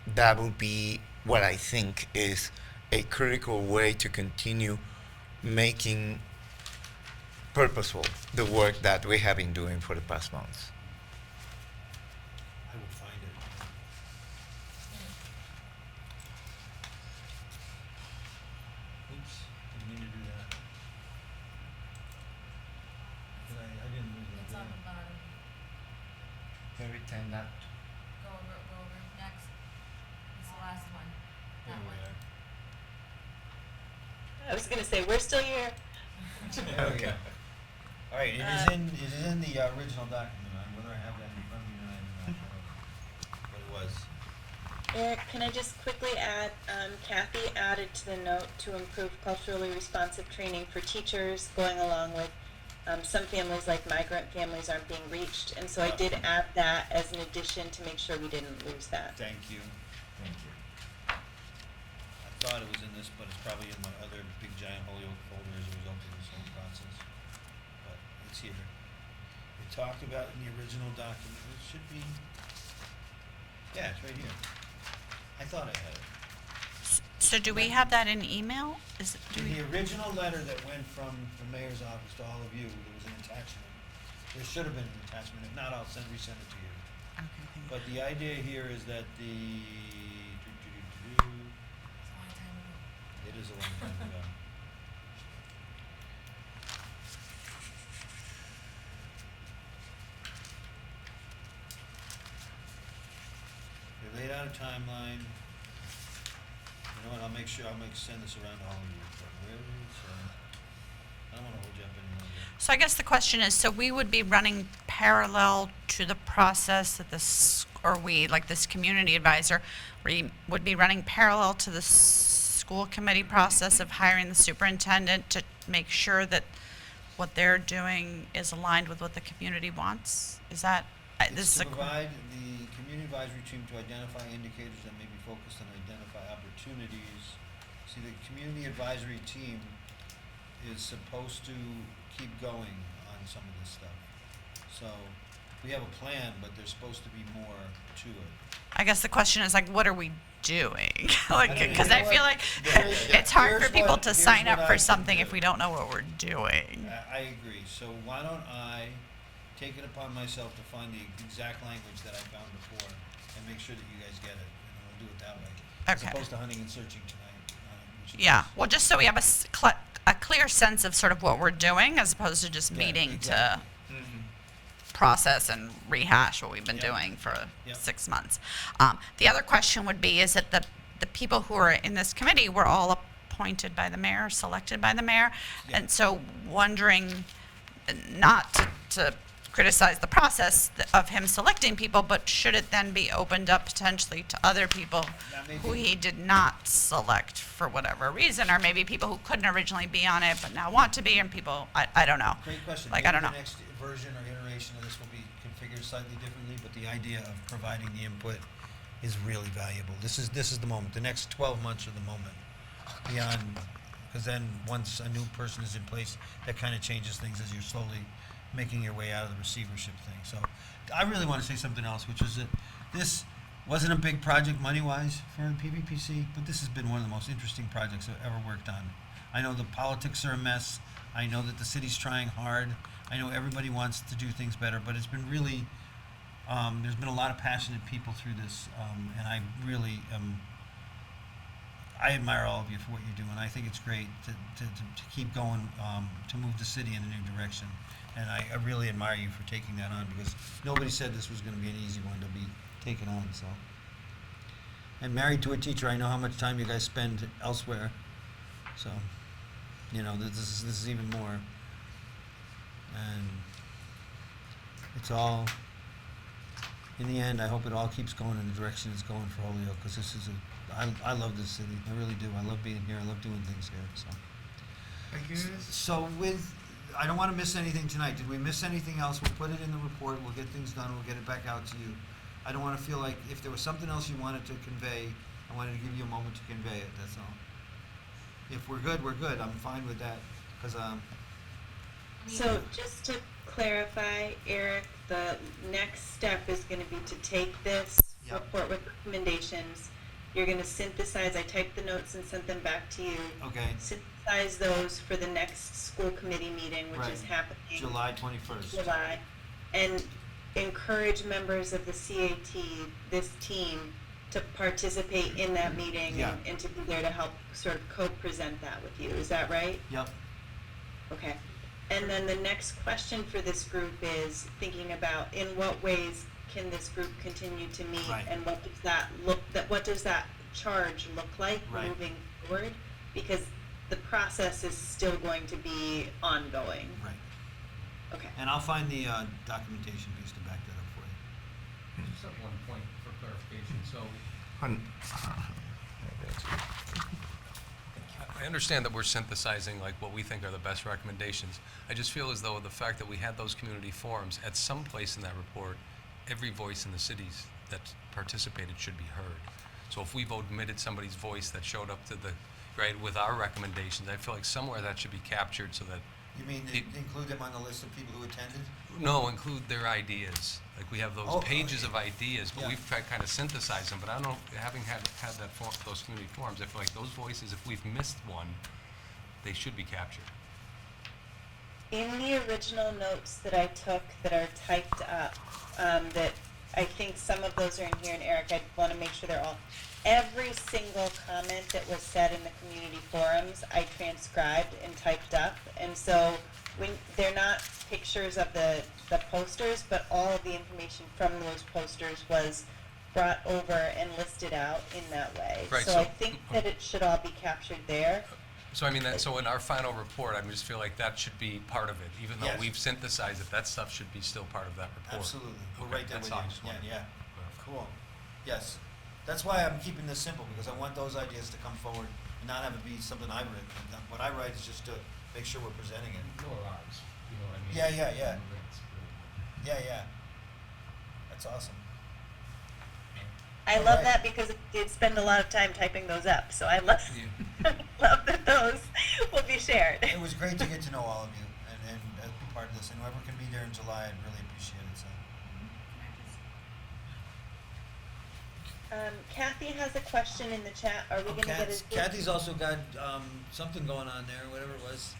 That will be what I think is a critical way to continue making purposeful the work that we have been doing for the past months. I will find it. Oops, didn't mean to do that. I didn't mean to do that. bottom. Every time that. Go over. Next. It's the last one. There we are. I was gonna say, we're still here. Okay. All right, it is in the original document. Whether I have that in front of me or not, I'm not sure. But it was. Eric, can I just quickly add, Kathy added to the note to improve culturally responsive training for teachers, going along with some families, like migrant families, aren't being reached. And so I did add that as an addition to make sure we didn't lose that. Thank you. Thank you. I thought it was in this, but it's probably in my other big giant Holyoke folder as a result of this whole process. But it's here. We talked about it in the original document. It should be, yeah, it's right here. I thought I had it. So do we have that in email? In the original letter that went from the mayor's office to all of you, there was an attachment. There should have been an attachment. If not, I'll resend it to you. Okay, thank you. But the idea here is that the, it is a long time ago. They laid out a timeline. You know what, I'll send this around to all of you. But where is, I don't wanna hold you up any longer. So I guess the question is, so we would be running parallel to the process that this community advisor, we would be running parallel to the school committee process of hiring the superintendent to make sure that what they're doing is aligned with what the community wants? Is that, this is To a. provide the community community advisory team to identify indicators that may be focused on identify opportunities. See, the community advisory team is supposed to keep going on some of this stuff. So, we have a plan, but there's supposed to be more to it. I guess the question is like, what are we doing? Like, mean, because you I know feel what? like Here's- it's hard for here's people what- to here's sign what up I for can something do. if we don't know what we're doing. I agree. So why don't I take it upon myself to find the exact language that I found before and make sure that you guys get it, and we'll do it that way. As Okay. opposed to hunting and searching tonight. Which is Yeah, just- well, just so we have a clear sense of sort of what we're doing as opposed to just Yeah, meeting exactly. to process and rehash what we've been Yep. doing for Yep. 6 months. The other question would be, is that the people who are in this committee were all appointed by the mayor, selected by the mayor? Yeah. And so wondering, not to criticize the process of him selecting people, but should it then be opened up potentially to other people That may who be- he did not select for whatever reason, or maybe people who couldn't originally be on it but now want to be, and people, I don't know. Great question. Like, I don't Maybe know. the next version or iteration of this will be configured slightly differently, but the idea of providing the input is really valuable. This is the moment. The next 12 months are the moment. Beyond, because then once a new person is in place, that kind of changes things as you're slowly making your way out of the receivership thing. So I really want to say something else, which is that this wasn't a big project money-wise for PVPC, but this has been one of the most interesting projects I've ever worked on. I know the politics are a mess. I know that the city's trying hard. I know everybody wants to do things better, but it's been really, there's been a lot of passionate people through this, and I really, I admire all of you for what you do, and I think it's great to keep going, to move the city in a new direction. And I really admire you for taking that on, because nobody said this was gonna be an easy one to be taken on, so. And married to a teacher, I know how much time you guys spend elsewhere, so, you know, this is even more. And it's all, in the end, I hope it all keeps going in the direction it's going for Holyoke, because this is I love this city, I really do. I love being here, I love doing things here, so. I guess. So with, I don't want to miss anything tonight. Did we miss anything else? We'll put it in the report, we'll get things done, we'll get it back out to you. I don't want to feel like if there was something else you wanted to convey, I wanted to give you a moment to convey it, that's all. If we're good, we're good. I'm fine with that, because, So just to clarify, Eric, the next step is gonna be to take this Yep. report with recommendations. You're gonna synthesize, I typed the notes and sent them back to you. okay, Synthesize those for the next school committee meeting, which is Right. happening July 21st. July, and encourage members of the CAT, this team, to participate in that meeting Yeah. and to be there to help sort of co-present that with you. Is that right? Yep, Okay. And then the next question for this group is thinking about in what ways can this group continue to meet? Right. And what does that what does that charge look like Right. moving forward? Because the process is still going to be ongoing. right. Okay. And I'll find the documentation piece to back that up for you. Just have one point for clarification, so I understand that we're synthesizing like what we think are the best recommendations. I just feel as though the fact that we had those community forums, at some place in that report, every voice in the cities that participated should be heard. So if we've omitted somebody's voice that showed up to the, right, with our recommendations, I feel like somewhere that should be captured so that, You mean It- include them on the list of people who attended? no, include their ideas. Like we have those Oh, pages okay. of ideas, but Yeah. we've tried kind of synthesize them, but I don't know, having had that those community forums, I feel like those voices, if we've missed one, they should be captured. In the original notes that I took that are typed up, that I think some of those are in here, and Eric, I want to make sure they're all, every single comment that was said in the community forums, I transcribed and typed up, and so when, they're not pictures of the posters, but all of the information from those posters was brought over and listed out in that way. Right, So I so- think that it should all be captured there. So I mean, so in our final report, I just feel like that should be part of it, even though Yes. we've synthesized it, that stuff should be still part of that report. Absolutely. We're Okay, right there that's with all I you. just Yeah, wanted to yeah. clarify. Cool. Yes. That's why I'm keeping this simple, because I want those ideas to come forward and not have it be something I've written. What I write is just to make sure we're presenting it. nor ours, you know what I mean? Yeah, yeah, yeah. That's really- Yeah, yeah. That's awesome. I All love right. that because it did spend a lot of time typing those up, so I love, love that those will be shared. It was great to get to know all of you and be part of this. And whoever can be there in July, I'd really appreciate it. So. Kathy has a question in the chat. Are we going to get a Zoom? Kathy's also got something going on there, whatever it was.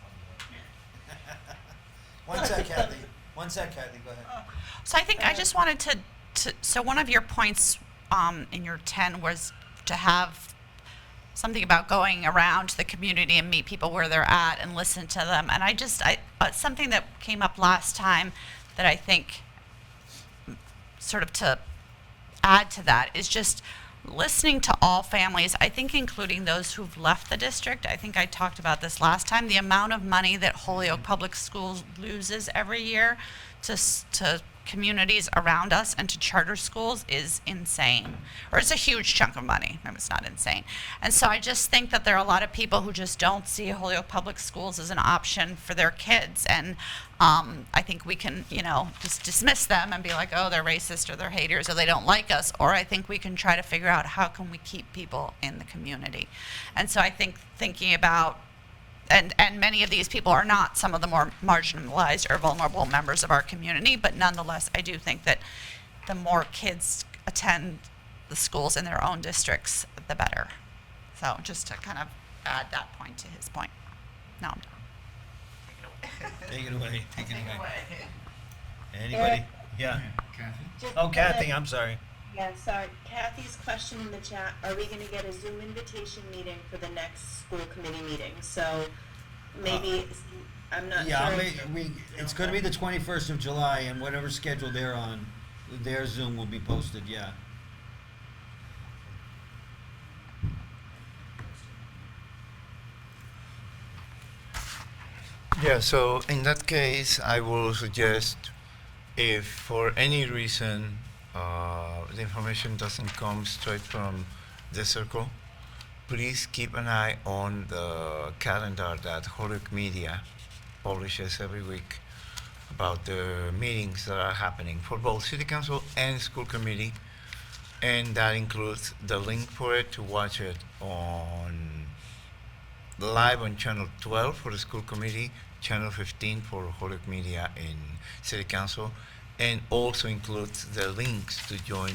One sec, Kathy. Go ahead. So I think I just wanted to so one of your points in your 10 was to have something about going around to the community and meet people where they're at and listen to them. And something that came up last time that I think sort of to add to that is just listening to all families, I think including those who've left the district. I think I talked about this last time. The amount of money that Holyoke Public Schools loses every year to communities around us and to charter schools is insane. Or it's a huge chunk of money. No, it's not insane. And so I just think that there are a lot of people who just don't see Holyoke Public Schools as an option for their kids. And I think we can, just dismiss them and be like, oh, they're racist or they're haters or they don't like us. Or I think we can try to figure out how can we keep people in the community. And so I think thinking about and many of these people are not some of the more marginalized or vulnerable members of our community, but nonetheless, I do think that the more kids attend the schools in their own districts, the better. So just to kind of add that point to his point. No, I'm done. Take it away. Anybody? Yeah. Just Oh, for Kathy, the- I'm sorry. Yeah, sorry. Kathy's question in the chat, are we going to get a Zoom invitation meeting for the next school committee meeting? So maybe, I'm not Yeah, sure. it's going to be the 21st of July, and whatever schedule they're on, their Zoom will be posted, yeah. Yeah, so in that case, I will suggest if for any reason the information doesn't come straight from the circle, please keep an eye on the calendar that Holyoke Media publishes every week about the meetings that are happening for both City Council and School Committee. And that includes the link for it to watch it on live on channel 12 for the school committee, channel 15 for Holyoke Media in City Council, and also includes the links to join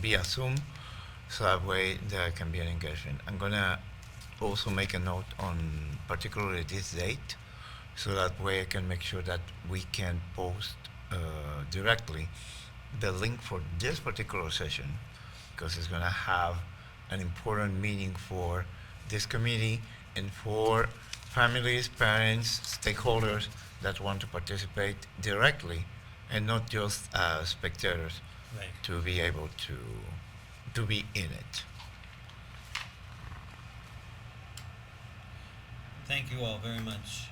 via Zoom, so that way there can be an engagement. I'm gonna also make a note on particularly this date, so that way I can make sure that we can post directly the link for this particular session, because it's gonna have an important meaning for this committee and for families, parents, stakeholders that want to participate directly and not just as spectators, Right. to be able to be in it. Thank you all very much.